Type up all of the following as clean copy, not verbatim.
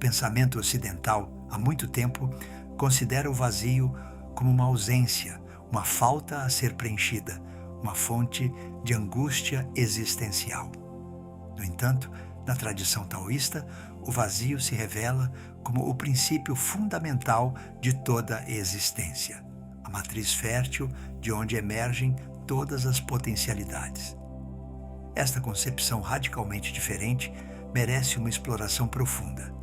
pensamento ocidental, há muito tempo, considera o vazio como uma ausência, uma falta a ser preenchida, uma fonte de angústia existencial. No entanto, na tradição taoísta, o vazio se revela como o princípio fundamental de toda a existência, a matriz fértil de onde emergem todas as potencialidades. Esta concepção radicalmente diferente merece uma exploração profunda,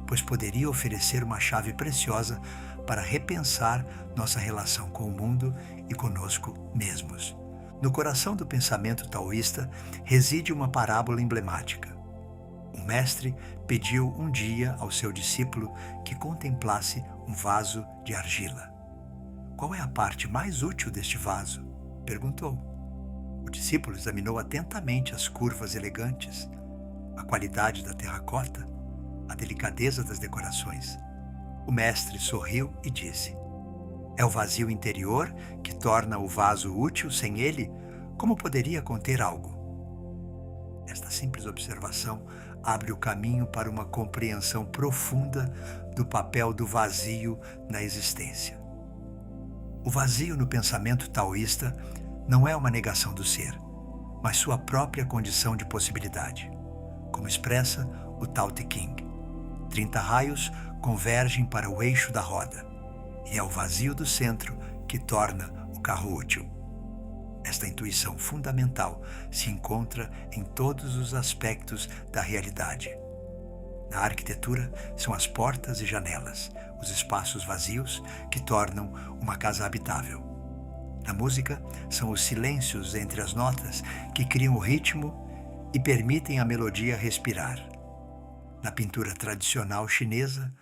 pois poderia oferecer uma chave preciosa para repensar nossa relação com o mundo e conosco mesmos. No coração do pensamento taoísta reside uma parábola emblemática. Um mestre pediu um dia ao seu discípulo que contemplasse um vaso de argila. "Qual é a parte mais útil deste vaso?" perguntou. O discípulo examinou atentamente as curvas elegantes, a qualidade da terracota, a delicadeza das decorações. O mestre sorriu e disse: "É o vazio interior que torna o vaso útil. Sem ele, como poderia conter algo?" Esta simples observação abre o caminho para uma compreensão profunda do papel do vazio na existência. O vazio no pensamento taoísta não é uma negação do ser, mas sua própria condição de possibilidade. Como expressa o Tao Te Ching, 30 raios convergem para o eixo da roda, e é o vazio do centro que torna o carro útil. Esta intuição fundamental se encontra em todos os aspectos da realidade. Na arquitetura, são as portas e janelas, os espaços vazios que tornam uma casa habitável. Na música, são os silêncios entre as notas que criam o ritmo e permitem a melodia respirar. Na pintura tradicional chinesa,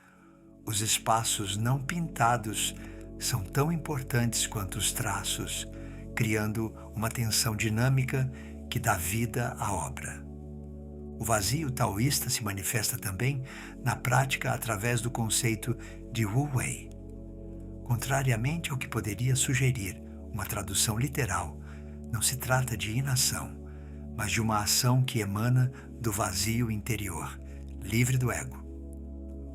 os espaços não pintados são tão importantes quanto os traços, criando uma tensão dinâmica que dá vida à obra. O vazio taoísta se manifesta também na prática através do conceito de Wu Wei. Contrariamente ao que poderia sugerir uma tradução literal, não se trata de inação, mas de uma ação que emana do vazio interior, livre do ego.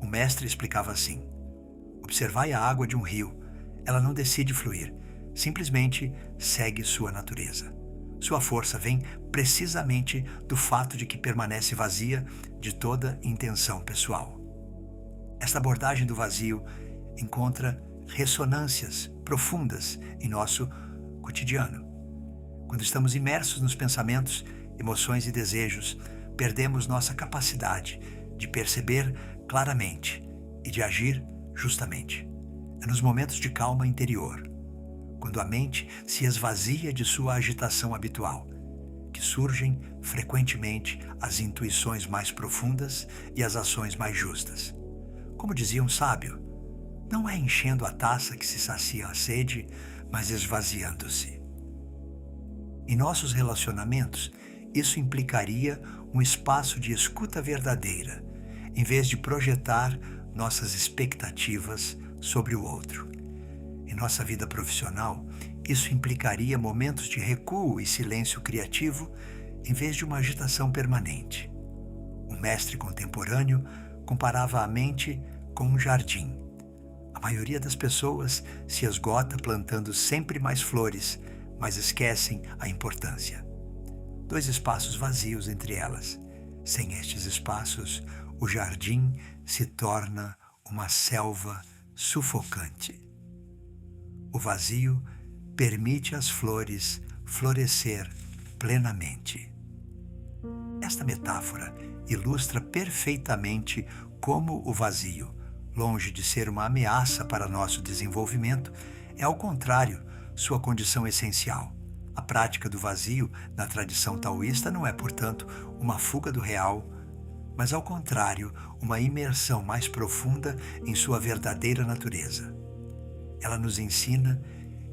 O mestre explicava assim: "Observai a água de um rio. Ela não decide fluir, simplesmente segue sua natureza. Sua força vem precisamente do fato de que permanece vazia de toda intenção pessoal." Esta abordagem do vazio encontra ressonâncias profundas em nosso cotidiano. Quando estamos imersos nos pensamentos, emoções e desejos, perdemos nossa capacidade de perceber claramente e de agir justamente. É nos momentos de calma interior, quando a mente se esvazia de sua agitação habitual, que surgem frequentemente as intuições mais profundas e as ações mais justas. Como dizia um sábio, não é enchendo a taça que se sacia a sede, mas esvaziando-se. Em nossos relacionamentos, isso implicaria um espaço de escuta verdadeira, em vez de projetar nossas expectativas sobre o outro. Em nossa vida profissional, isso implicaria momentos de recuo e silêncio criativo, em vez de uma agitação permanente. Um mestre contemporâneo comparava a mente com um jardim. A maioria das pessoas se esgota plantando sempre mais flores, mas esquecem a importância. 2 espaços vazios entre elas. Sem estes espaços, o jardim se torna uma selva sufocante. O vazio permite às flores florescer plenamente. Esta metáfora ilustra perfeitamente como o vazio, longe de ser uma ameaça para nosso desenvolvimento, é ao contrário, sua condição essencial. A prática do vazio na tradição taoísta não é, portanto, uma fuga do real, mas ao contrário, uma imersão mais profunda em sua verdadeira natureza. Ela nos ensina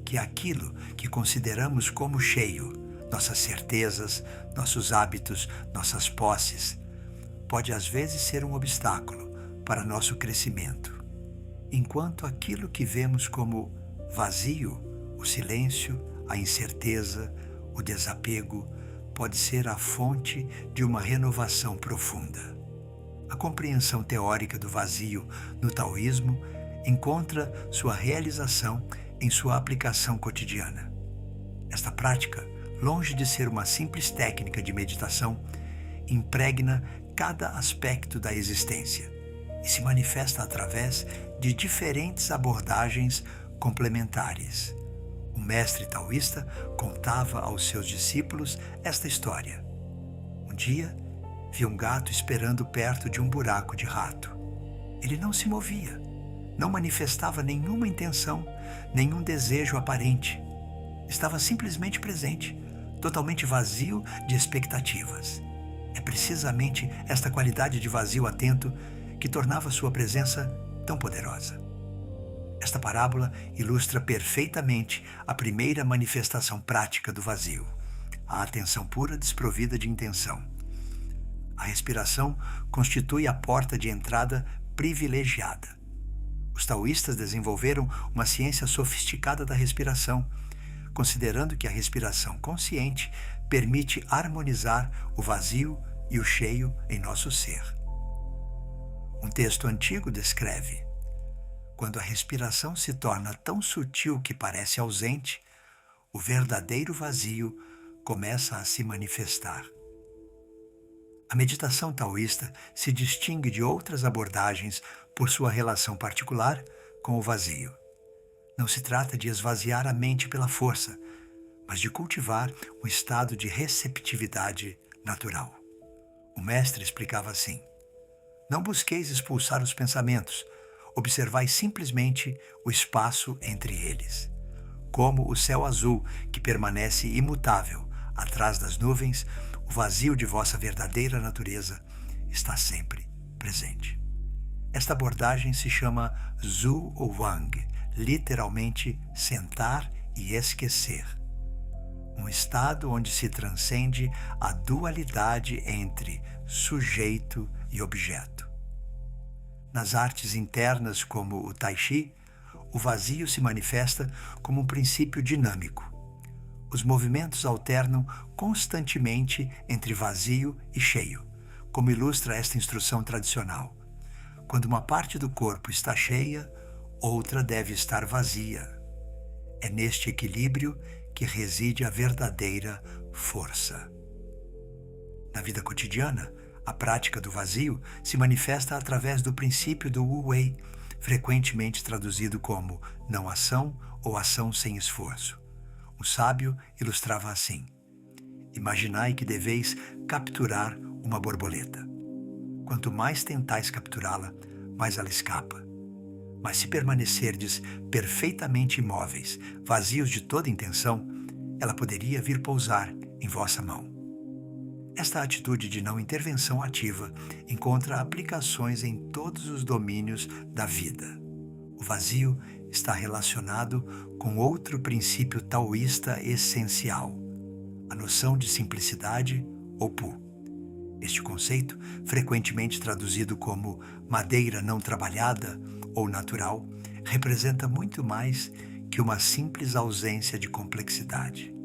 que aquilo que consideramos como cheio, nossas certezas, nossos hábitos, nossas posses, pode às vezes ser um obstáculo para nosso crescimento, enquanto aquilo que vemos como vazio, o silêncio, a incerteza, o desapego, pode ser a fonte de uma renovação profunda. A compreensão teórica do vazio no taoísmo encontra sua realização em sua aplicação cotidiana. Esta prática, longe de ser uma simples técnica de meditação, impregna cada aspecto da existência e se manifesta através de diferentes abordagens complementares. O mestre taoísta contava aos seus discípulos esta história. Um dia, viu um gato esperando perto de um buraco de rato. Ele não se movia, não manifestava nenhuma intenção, nenhum desejo aparente. Estava simplesmente presente, totalmente vazio de expectativas. É precisamente esta qualidade de vazio atento que tornava sua presença tão poderosa. Esta parábola ilustra perfeitamente a primeira manifestação prática do vazio, a atenção pura desprovida de intenção. A respiração constitui a porta de entrada privilegiada. Os taoístas desenvolveram uma ciência sofisticada da respiração, considerando que a respiração consciente permite harmonizar o vazio e o cheio em nosso ser. Um texto antigo descreve: quando a respiração se torna tão sutil que parece ausente, o verdadeiro vazio começa a se manifestar. A meditação taoísta se distingue de outras abordagens por sua relação particular com o vazio. Não se trata de esvaziar a mente pela força, mas de cultivar um estado de receptividade natural. O mestre explicava assim: não busqueis expulsar os pensamentos, observai simplesmente o espaço entre eles. Como o céu azul que permanece imutável atrás das nuvens, o vazio de vossa verdadeira natureza está sempre presente. Esta abordagem se chama Zhu ou Wang, literalmente sentar e esquecer. Um estado onde se transcende a dualidade entre sujeito e objeto. Nas artes internas como o Tai Chi, o vazio se manifesta como um princípio dinâmico. Os movimentos alternam constantemente entre vazio e cheio, como ilustra esta instrução tradicional. Quando uma parte do corpo está cheia, outra deve estar vazia. É neste equilíbrio que reside a verdadeira força. Na vida cotidiana, a prática do vazio se manifesta através do princípio do Wu Wei, frequentemente traduzido como não ação ou ação sem esforço. O sábio ilustrava assim: imaginai que deveis capturar uma borboleta. Quanto mais tentais capturá-la, mais ela escapa. Mas se permanecerdes perfeitamente imóveis, vazios de toda intenção, ela poderia vir pousar em vossa mão. Esta atitude de não intervenção ativa encontra aplicações em todos os domínios da vida. O vazio está relacionado com outro princípio taoísta essencial, a noção de simplicidade ou Pu. Este conceito, frequentemente traduzido como madeira não trabalhada ou natural, representa muito mais que uma simples ausência de complexidade.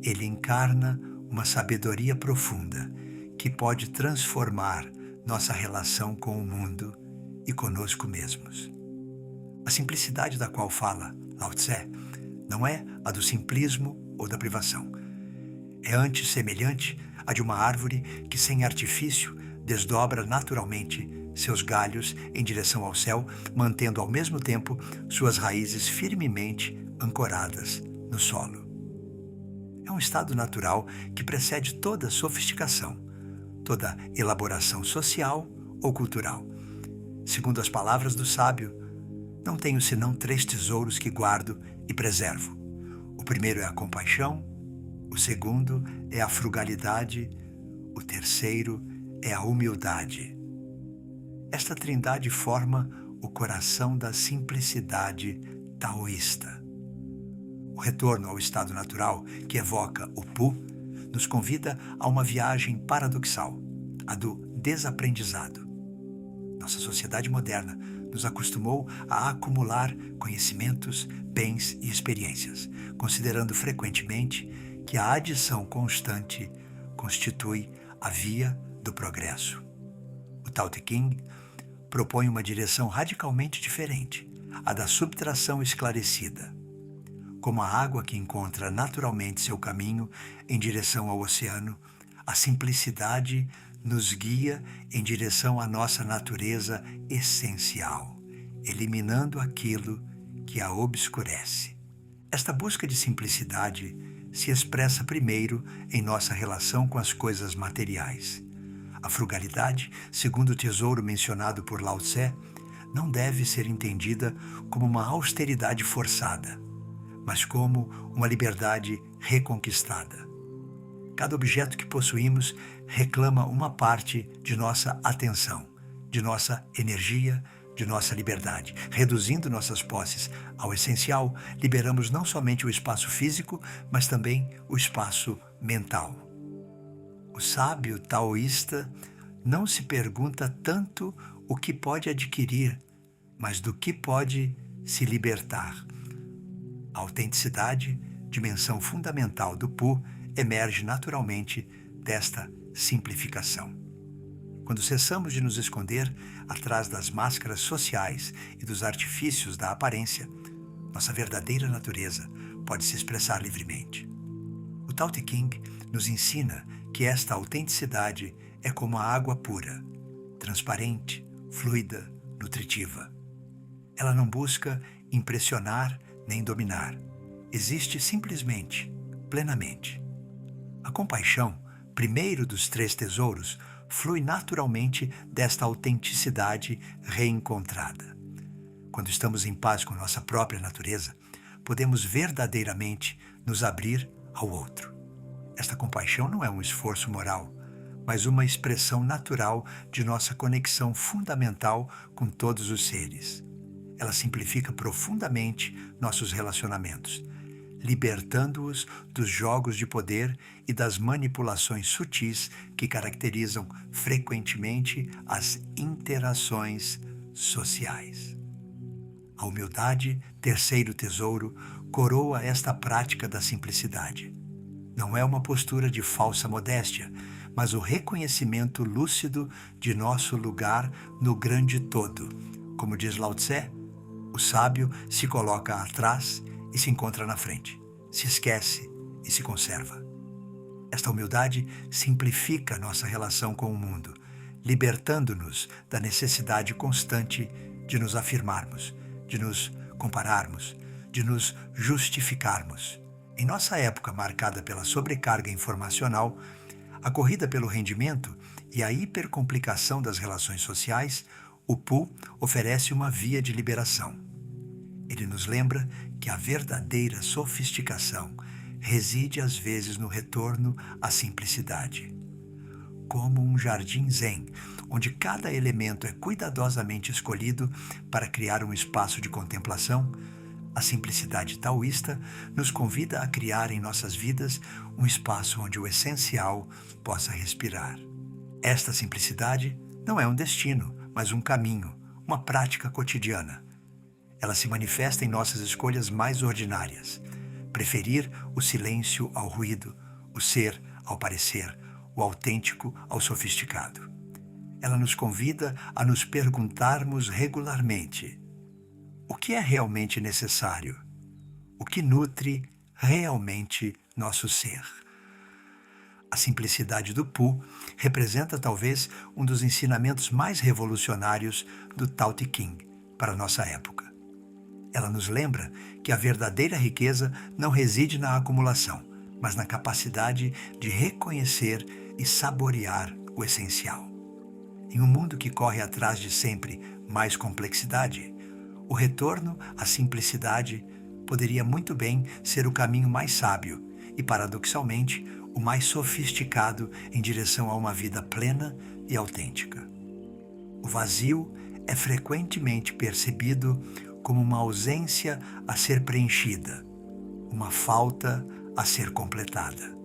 Ele encarna uma sabedoria profunda que pode transformar nossa relação com o mundo e conosco mesmos. A simplicidade da qual fala Lao Tse não é a do simplismo ou da privação. É antes semelhante à de uma árvore que, sem artifício, desdobra naturalmente seus galhos em direção ao céu, mantendo ao mesmo tempo suas raízes firmemente ancoradas no solo. É um estado natural que precede toda sofisticação, toda elaboração social ou cultural. Segundo as palavras do sábio, não tenho senão 3 tesouros que guardo e preservo. O primeiro é a compaixão, o segundo é a frugalidade, o terceiro é a humildade. Esta trindade forma o coração da simplicidade taoísta. O retorno ao estado natural, que evoca o Pu, nos convida a uma viagem paradoxal, a do desaprendizado. Nossa sociedade moderna nos acostumou a acumular conhecimentos, bens e experiências, considerando frequentemente que a adição constante constitui a via do progresso. O Tao Te Ching propõe uma direção radicalmente diferente, a da subtração esclarecida. Como a água que encontra naturalmente seu caminho em direção ao oceano, a simplicidade nos guia em direção à nossa natureza essencial, eliminando aquilo que a obscurece. Esta busca de simplicidade se expressa primeiro em nossa relação com as coisas materiais. A frugalidade, segundo o tesouro mencionado por Lao Tse, não deve ser entendida como uma austeridade forçada, mas como uma liberdade reconquistada. Cada objeto que possuímos reclama uma parte de nossa atenção, de nossa energia, de nossa liberdade. Reduzindo nossas posses ao essencial, liberamos não somente o espaço físico, mas também o espaço mental. O sábio taoísta não se pergunta tanto o que pode adquirir, mas do que pode se libertar. A autenticidade, dimensão fundamental do Pu, emerge naturalmente desta simplificação. Quando cessamos de nos esconder atrás das máscaras sociais e dos artifícios da aparência, nossa verdadeira natureza pode se expressar livremente. O Tao Te Ching nos ensina que esta autenticidade é como a água pura, transparente, fluida, nutritiva. Ela não busca impressionar nem dominar. Existe simplesmente, plenamente. A compaixão, primeiro dos 3 tesouros, flui naturalmente desta autenticidade reencontrada. Quando estamos em paz com nossa própria natureza, podemos verdadeiramente nos abrir ao outro. Esta compaixão não é um esforço moral, mas uma expressão natural de nossa conexão fundamental com todos os seres. Ela simplifica profundamente nossos relacionamentos, libertando-os dos jogos de poder e das manipulações sutis que caracterizam frequentemente as interações sociais. A humildade, terceiro tesouro, coroa esta prática da simplicidade. Não é uma postura de falsa modéstia, mas o reconhecimento lúcido de nosso lugar no grande todo. Como diz Lao Tse, o sábio se coloca atrás e se encontra na frente, se esquece e se conserva. Esta humildade simplifica nossa relação com o mundo, libertando-nos da necessidade constante de nos afirmarmos, de nos compararmos, de nos justificarmos. Em nossa época marcada pela sobrecarga informacional, a corrida pelo rendimento e a hipercomplicação das relações sociais, o Pu oferece uma via de liberação. Ele nos lembra que a verdadeira sofisticação reside às vezes no retorno à simplicidade. Como um jardim zen, onde cada elemento é cuidadosamente escolhido para criar um espaço de contemplação, a simplicidade taoísta nos convida a criar em nossas vidas um espaço onde o essencial possa respirar. Esta simplicidade não é um destino, mas um caminho, uma prática cotidiana. Ela se manifesta em nossas escolhas mais ordinárias. Preferir o silêncio ao ruído, o ser ao parecer, o autêntico ao sofisticado. Ela nos convida a nos perguntarmos regularmente: o que é realmente necessário? O que nutre realmente nosso ser? A simplicidade do Pu representa talvez um dos ensinamentos mais revolucionários do Tao Te Ching para nossa época. Ela nos lembra que a verdadeira riqueza não reside na acumulação, mas na capacidade de reconhecer e saborear o essencial. Em um mundo que corre atrás de sempre mais complexidade, o retorno à simplicidade poderia muito bem ser o caminho mais sábio e, paradoxalmente, o mais sofisticado em direção a uma vida plena e autêntica. O vazio é frequentemente percebido como uma ausência a ser preenchida, uma falta a ser completada.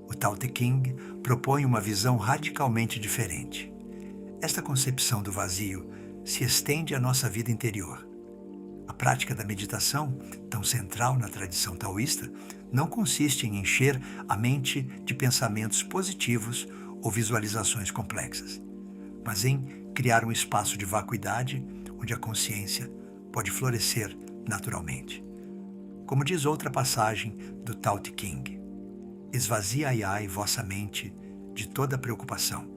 O Tao Te Ching propõe uma visão radicalmente diferente. Esta concepção do vazio se estende à nossa vida interior. A prática da meditação, tão central na tradição taoísta, não consiste em encher a mente de pensamentos positivos ou visualizações complexas, mas em criar um espaço de vacuidade onde a consciência pode florescer naturalmente. Como diz outra passagem do Tao Te Ching: esvaziai vossa mente de toda preocupação.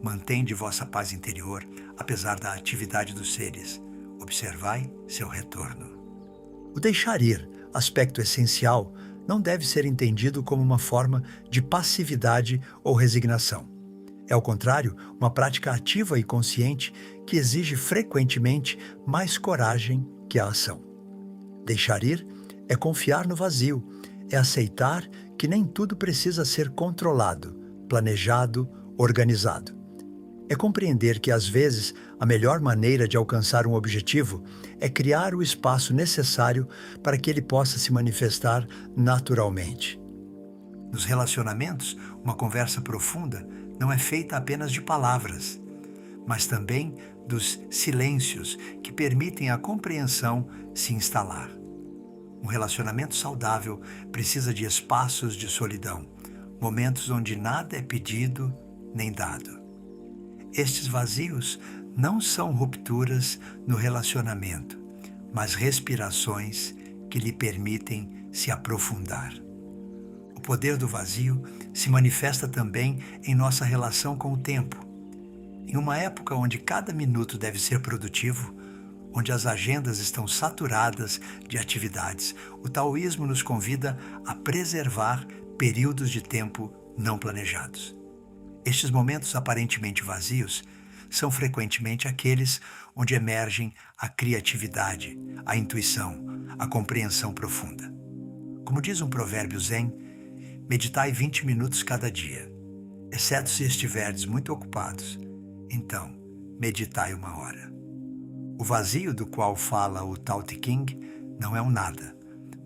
Mantende vossa paz interior, apesar da atividade dos seres. Observai seu retorno. O deixar ir, aspecto essencial, não deve ser entendido como uma forma de passividade ou resignação. É, ao contrário, uma prática ativa e consciente que exige frequentemente mais coragem que a ação. Deixar ir é confiar no vazio, é aceitar que nem tudo precisa ser controlado, planejado, organizado. É compreender que, às vezes, a melhor maneira de alcançar um objetivo é criar o espaço necessário para que ele possa se manifestar naturalmente. Nos relacionamentos, uma conversa profunda não é feita apenas de palavras, mas também dos silêncios que permitem a compreensão se instalar. Um relacionamento saudável precisa de espaços de solidão, momentos onde nada é pedido nem dado. Estes vazios não são rupturas no relacionamento, mas respirações que lhe permitem se aprofundar. O poder do vazio se manifesta também em nossa relação com o tempo. Em uma época onde cada minuto deve ser produtivo, onde as agendas estão saturadas de atividades, o taoísmo nos convida a preservar períodos de tempo não planejados. Estes momentos aparentemente vazios são frequentemente aqueles onde emergem a criatividade, a intuição, a compreensão profunda. Como diz um provérbio zen, meditai 20 minutos cada dia, exceto se estiverdes muito ocupados. Então, meditai 1 hora. O vazio do qual fala o Tao Te Ching não é um nada,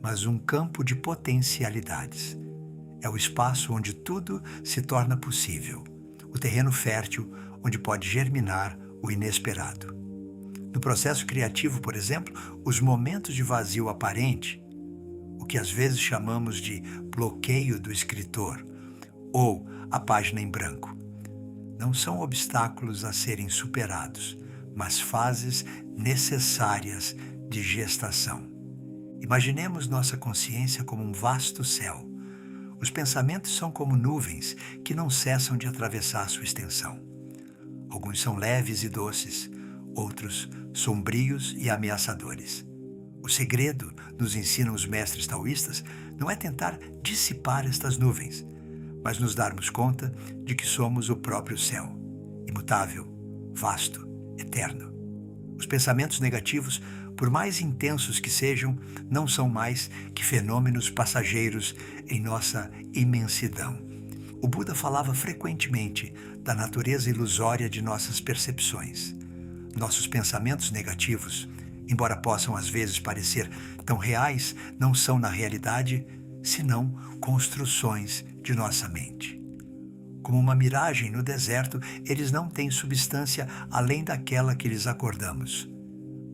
mas um campo de potencialidades. É o espaço onde tudo se torna possível, o terreno fértil onde pode germinar o inesperado. No processo criativo, por exemplo, os momentos de vazio aparente, o que às vezes chamamos de bloqueio do escritor, ou a página em branco, não são obstáculos a serem superados, mas fases necessárias de gestação. Imaginemos nossa consciência como um vasto céu. Os pensamentos são como nuvens que não cessam de atravessar sua extensão. Alguns são leves e doces, outros sombrios e ameaçadores. O segredo, nos ensinam os mestres taoístas, não é tentar dissipar estas nuvens, mas nos darmos conta de que somos o próprio céu, imutável, vasto, eterno. Os pensamentos negativos, por mais intensos que sejam, não são mais que fenômenos passageiros em nossa imensidão. O Buda falava frequentemente da natureza ilusória de nossas percepções. Nossos pensamentos negativos, embora possam às vezes parecer tão reais, não são na realidade senão construções de nossa mente. Como uma miragem no deserto, eles não têm substância além daquela que lhes acordamos.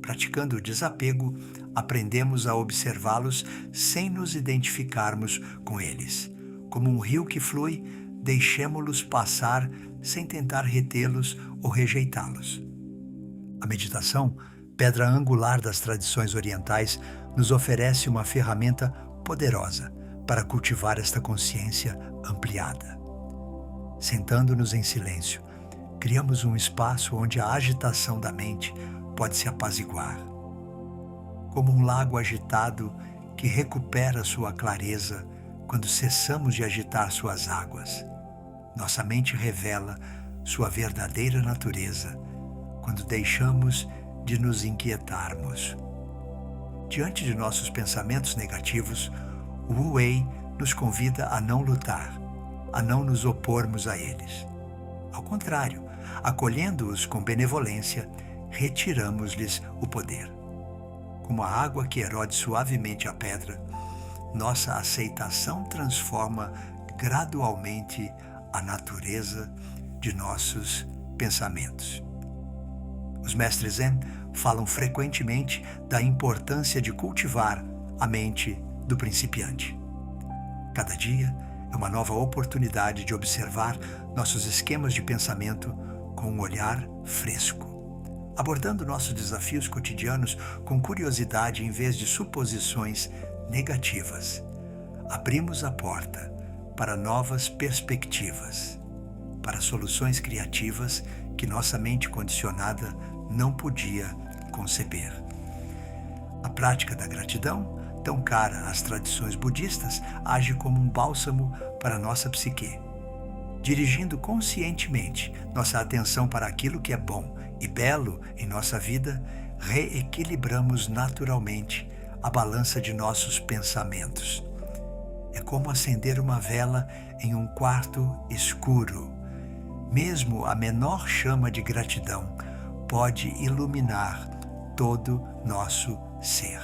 Praticando o desapego, aprendemos a observá-los sem nos identificarmos com eles. Como um rio que flui, deixemo-los passar sem tentar retê-los ou rejeitá-los. A meditação, pedra angular das tradições orientais, nos oferece uma ferramenta poderosa para cultivar esta consciência ampliada. Sentando-nos em silêncio, criamos um espaço onde a agitação da mente pode se apaziguar. Como um lago agitado que recupera sua clareza quando cessamos de agitar suas águas, nossa mente revela sua verdadeira natureza quando deixamos de nos inquietarmos. Diante de nossos pensamentos negativos, o Wu Wei nos convida a não lutar, a não nos opormos a eles. Ao contrário, acolhendo-os com benevolência, retiramos-lhes o poder. Como a água que erode suavemente a pedra, nossa aceitação transforma gradualmente a natureza de nossos pensamentos. Os mestres Zen falam frequentemente da importância de cultivar a mente do principiante. Cada dia é uma nova oportunidade de observar nossos esquemas de pensamento com um olhar fresco, abordando nossos desafios cotidianos com curiosidade em vez de suposições negativas. Abrimos a porta para novas perspectivas, para soluções criativas que nossa mente condicionada não podia conceber. A prática da gratidão, tão cara às tradições budistas, age como um bálsamo para nossa psique, dirigindo conscientemente nossa atenção para aquilo que é bom e belo em nossa vida. Reequilibramos naturalmente a balança de nossos pensamentos. É como acender uma vela em um quarto escuro. Mesmo a menor chama de gratidão pode iluminar todo nosso ser.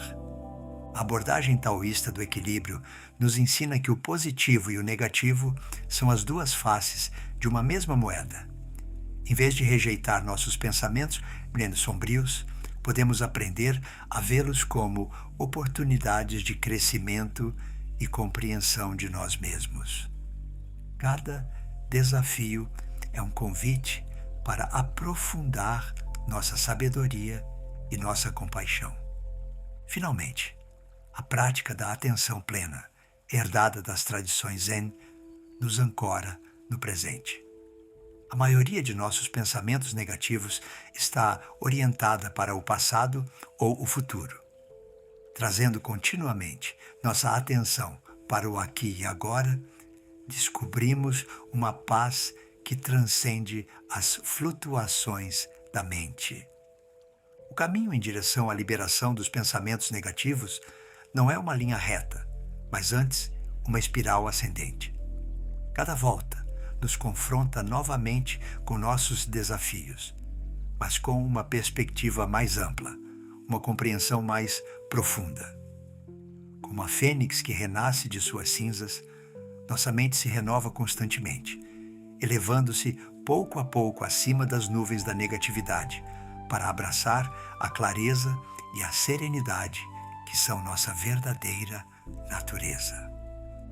A abordagem taoísta do equilíbrio nos ensina que o positivo e o negativo são as duas faces de uma mesma moeda. Em vez de rejeitar nossos pensamentos, menos sombrios, podemos aprender a vê-los como oportunidades de crescimento e compreensão de nós mesmos. Cada desafio é um convite para aprofundar nossa sabedoria e nossa compaixão. Finalmente, a prática da atenção plena, herdada das tradições Zen, nos ancora no presente. A maioria de nossos pensamentos negativos está orientada para o passado ou o futuro. Trazendo continuamente nossa atenção para o aqui e agora, descobrimos uma paz que transcende as flutuações da mente. O caminho em direção à liberação dos pensamentos negativos não é uma linha reta, mas antes uma espiral ascendente. Cada volta nos confronta novamente com nossos desafios, mas com uma perspectiva mais ampla, uma compreensão mais profunda. Como a fênix que renasce de suas cinzas, nossa mente se renova constantemente, elevando-se pouco a pouco acima das nuvens da negatividade, para abraçar a clareza e a serenidade que são nossa verdadeira natureza.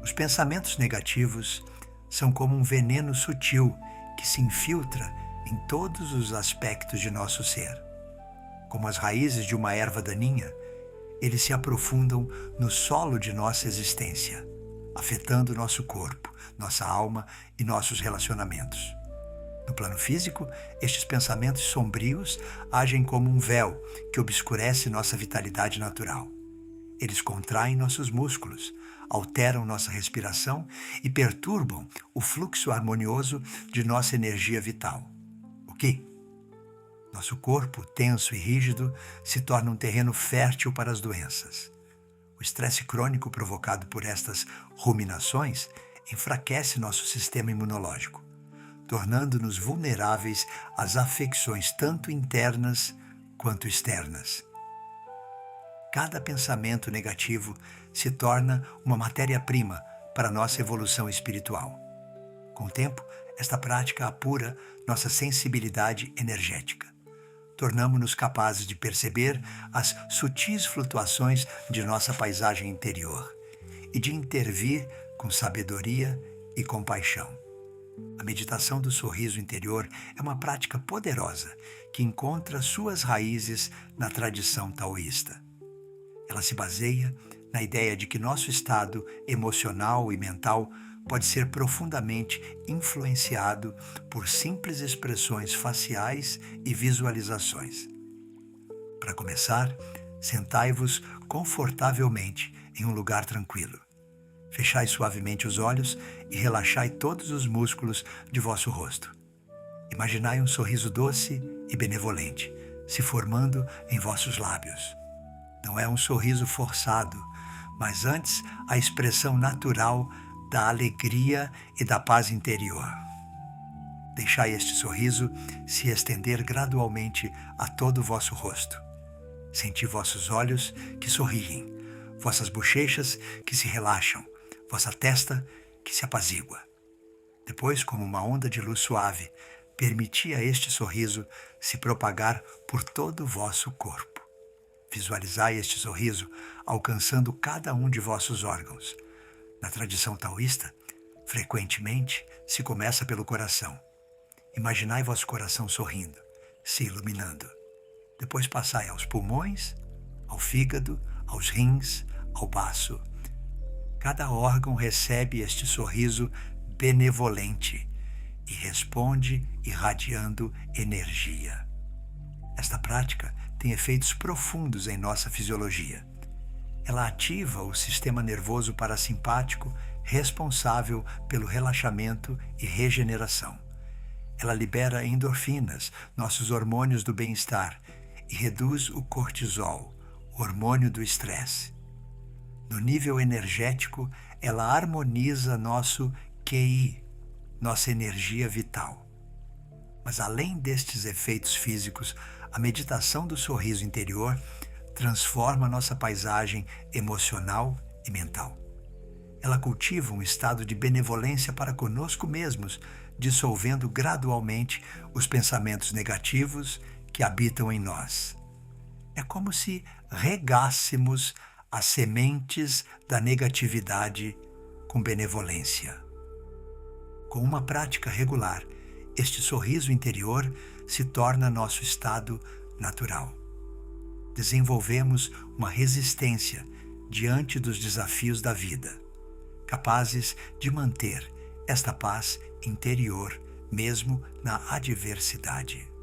Os pensamentos negativos são como um veneno sutil que se infiltra em todos os aspectos de nosso ser. Como as raízes de uma erva daninha, eles se aprofundam no solo de nossa existência, afetando nosso corpo, nossa alma e nossos relacionamentos. No plano físico, estes pensamentos sombrios agem como um véu que obscurece nossa vitalidade natural. Eles contraem nossos músculos, alteram nossa respiração e perturbam o fluxo harmonioso de nossa energia vital. O quê? Nosso corpo, tenso e rígido, se torna um terreno fértil para as doenças. O estresse crônico provocado por estas ruminações enfraquece nosso sistema imunológico, tornando-nos vulneráveis às afecções tanto internas quanto externas. Cada pensamento negativo se torna uma matéria-prima para nossa evolução espiritual. Com o tempo, esta prática apura nossa sensibilidade energética. Tornamo-nos capazes de perceber as sutis flutuações de nossa paisagem interior e de intervir com sabedoria e compaixão. A meditação do sorriso interior é uma prática poderosa que encontra suas raízes na tradição taoísta. Ela se baseia na ideia de que nosso estado emocional e mental pode ser profundamente influenciado por simples expressões faciais e visualizações. Para começar, sentai-vos confortavelmente em um lugar tranquilo. Fechai suavemente os olhos e relaxai todos os músculos de vosso rosto. Imaginai um sorriso doce e benevolente se formando em vossos lábios. Não é um sorriso forçado, mas antes a expressão natural da alegria e da paz interior. Deixai este sorriso se estender gradualmente a todo o vosso rosto. Senti vossos olhos que sorriem, vossas bochechas que se relaxam, vossa testa que se apazigua. Depois, como uma onda de luz suave, permiti a este sorriso se propagar por todo o vosso corpo. Visualizai este sorriso alcançando cada um de vossos órgãos. Na tradição taoísta, frequentemente se começa pelo coração. Imaginai vosso coração sorrindo, se iluminando. Depois passai aos pulmões, ao fígado, aos rins, ao baço. Cada órgão recebe este sorriso benevolente e responde irradiando energia. Esta prática tem efeitos profundos em nossa fisiologia. Ela ativa o sistema nervoso parasimpático responsável pelo relaxamento e regeneração. Ela libera endorfinas, nossos hormônios do bem-estar, e reduz o cortisol, o hormônio do estresse. No nível energético, ela harmoniza nosso QI, nossa energia vital. Mas além destes efeitos físicos, a meditação do sorriso interior transforma nossa paisagem emocional e mental. Ela cultiva um estado de benevolência para conosco mesmos, dissolvendo gradualmente os pensamentos negativos que habitam em nós. É como se regássemos as sementes da negatividade com benevolência. Com uma prática regular, este sorriso interior se torna nosso estado natural. Desenvolvemos uma resistência diante dos desafios da vida, capazes de manter esta paz interior mesmo na adversidade.